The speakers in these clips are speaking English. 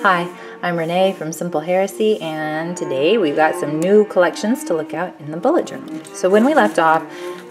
Hi, I'm Renee from Simple Heresy, and today we've got some new collections to look at in the bullet journal. So when we left off,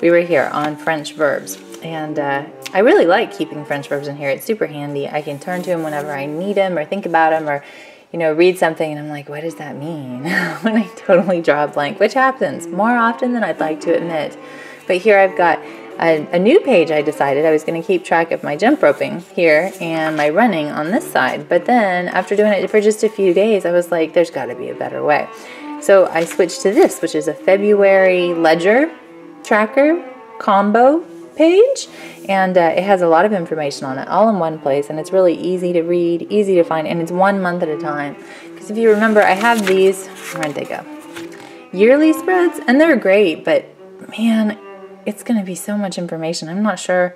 we were here on French verbs, and I really like keeping French verbs in here. It's super handy. I can turn to them whenever I need them or think about them or, you know, read something and I'm like, what does that mean? When I totally draw a blank, which happens more often than I'd like to admit. But here I've got a new page. I decided I was going to keep track of my jump roping here and my running on this side. But then after doing it for just a few days, I was like, there's got to be a better way. So I switched to this, which is a February ledger tracker combo page. And it has a lot of information on it, all in one place. And it's really easy to read, easy to find, and it's 1 month at a time. Because if you remember, I have these, where'd they go? Yearly spreads, and they're great, but man, it's going to be so much information. I'm not sure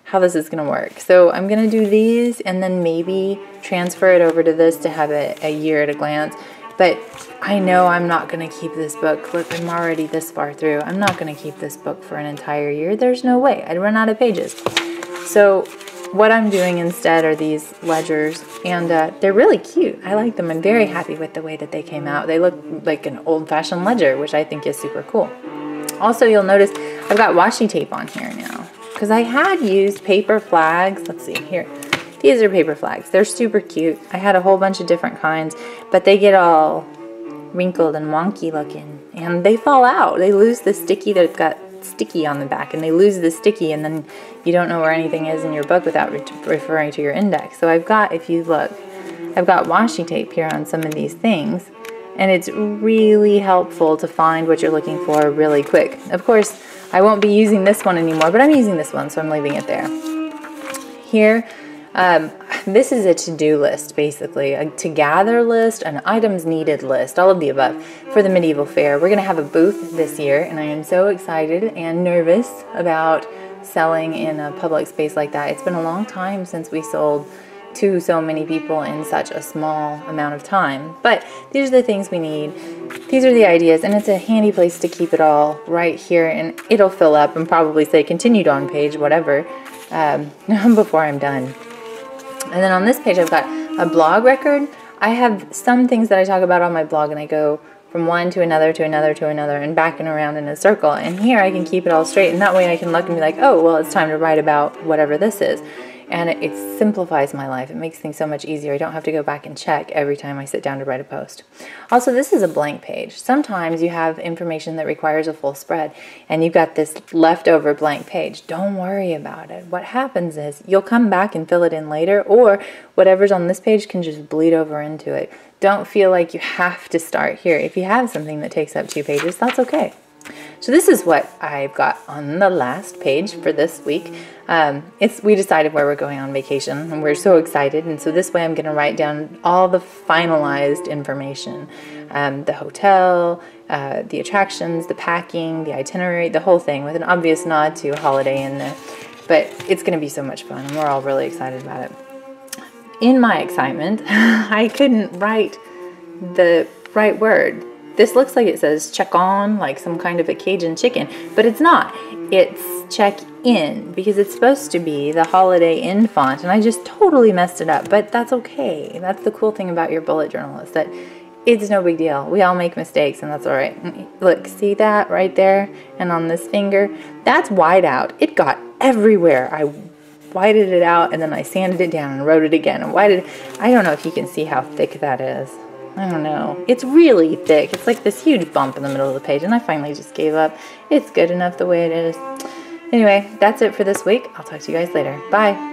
how this is going to work. So I'm going to do these and then maybe transfer it over to this to have it a year at a glance. But I know I'm not going to keep this book. Look, I'm already this far through. I'm not going to keep this book for an entire year. There's no way. I'd run out of pages. So what I'm doing instead are these ledgers, and they're really cute. I like them. I'm very happy with the way that they came out. They look like an old-fashioned ledger, which I think is super cool. Also, you'll notice I've got washi tape on here now because I had used paper flags. Let's see here. These are paper flags. They're super cute. I had a whole bunch of different kinds, but they get all wrinkled and wonky looking, and they fall out. They lose the sticky. They've got sticky on the back, and they lose the sticky, and then you don't know where anything is in your book without referring to your index. So I've got, if you look, I've got washi tape here on some of these things. And it's really helpful to find what you're looking for really quick. Of course, I won't be using this one anymore, but I'm using this one, so I'm leaving it there. Here, this is a to-do list, basically. A to-gather list, an items needed list, all of the above for the medieval fair. We're going to have a booth this year, and I am so excited and nervous about selling in a public space like that. It's been a long time since we sold to so many people in such a small amount of time. But these are the things we need. These are the ideas, and it's a handy place to keep it all right here, and it'll fill up and probably say continued on page, whatever, before I'm done. And then on this page I've got a blog record. I have some things that I talk about on my blog, and I go from one to another to another to another and back and around in a circle. And here I can keep it all straight, and that way I can look and be like, oh, well, it's time to write about whatever this is. And it simplifies my life. It makes things so much easier. I don't have to go back and check every time I sit down to write a post. Also, this is a blank page. Sometimes you have information that requires a full spread, and you've got this leftover blank page. Don't worry about it. What happens is you'll come back and fill it in later, or whatever's on this page can just bleed over into it. Don't feel like you have to start here. If you have something that takes up 2 pages, that's okay. So this is what I've got on the last page for this week. We decided where we're going on vacation, and we're so excited. And so this way I'm going to write down all the finalized information. The hotel, the attractions, the packing, the itinerary, the whole thing, with an obvious nod to a holiday in there. But it's going to be so much fun, and we're all really excited about it. In my excitement, I couldn't write the right word. This looks like it says check on, like some kind of a Cajun chicken, but it's not. It's check in, because it's supposed to be the Holiday Inn font, and I just totally messed it up, but that's okay. That's the cool thing about your bullet journal, is that it's no big deal. We all make mistakes, and that's all right. Look, see that right there? And on this finger, that's white out. It got everywhere. I whited it out, and then I sanded it down and wrote it again and whited it. I don't know if you can see how thick that is. I don't know. It's really thick. It's like this huge bump in the middle of the page, and I finally just gave up. It's good enough the way it is. Anyway, that's it for this week. I'll talk to you guys later. Bye.